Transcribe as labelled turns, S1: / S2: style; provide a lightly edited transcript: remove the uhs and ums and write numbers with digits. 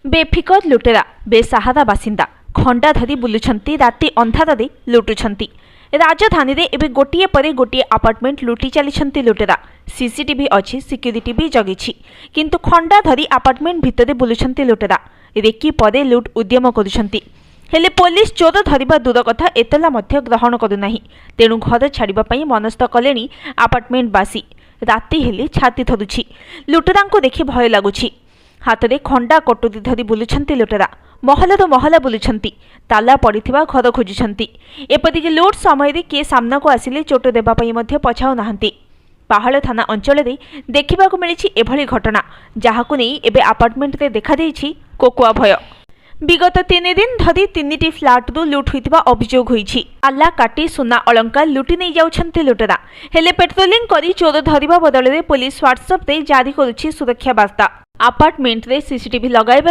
S1: बेफिकर लुटेरा बेसाहारा बासिंदा खंडा धरी बुलुछंती राति अंधारे लुटुछंती। राजधानी रे एबे गोटिए परे गोटिए अपार्टमेंट लुटी चली लुटेरा। सीसीटीवी अच्छी सिक्यूरीटी भी जगिछि किंतु खंडा धरी अपार्टमेंट भितरे बुलुछंती लुटेरा। रेकी परे लुट उद्यम करुछंती हेले पुलिस चोर धरिबा दूर कथा एतला मध्य ग्रहण करुनाही। तेणु घर छाड़िबा पई मनस्थ कलेनी अपार्टमेंट बासी। राति हेले छाती थरुछि। लुटेरांको देखि भय लागुछि। हाथ में खंडा कटुरी धरी बुलुछंती लुटेरा। महलार महला बुलुछंती। ताला पड़िथिबा घर खोजुछंती। एपरिक लुट समय किए सामना को आसिले चोट देबा पई मध्य पछाउ नाहंती। पाहाड़ थाना अंचल देखा मिली एभली घटना जहाकु नहीं एबे अपार्टमेंट रे देखा देइछि कोकुआ भय। विगत 3 दिन धरी 3टी फ्लाट रु लुट होइतिबा अभियोग होइछि। आल्ला काटी सुना अलंकार लुटी नहीं जाउछंती लुटेरा। हेले पेट्रोलिंग करी चोर धरिबा बदले पुलिस व्हाट्सएप रे जारी करुछि सुरक्षा वार्ता। अपार्टमेंट रे सीसीटीवी लगाइबा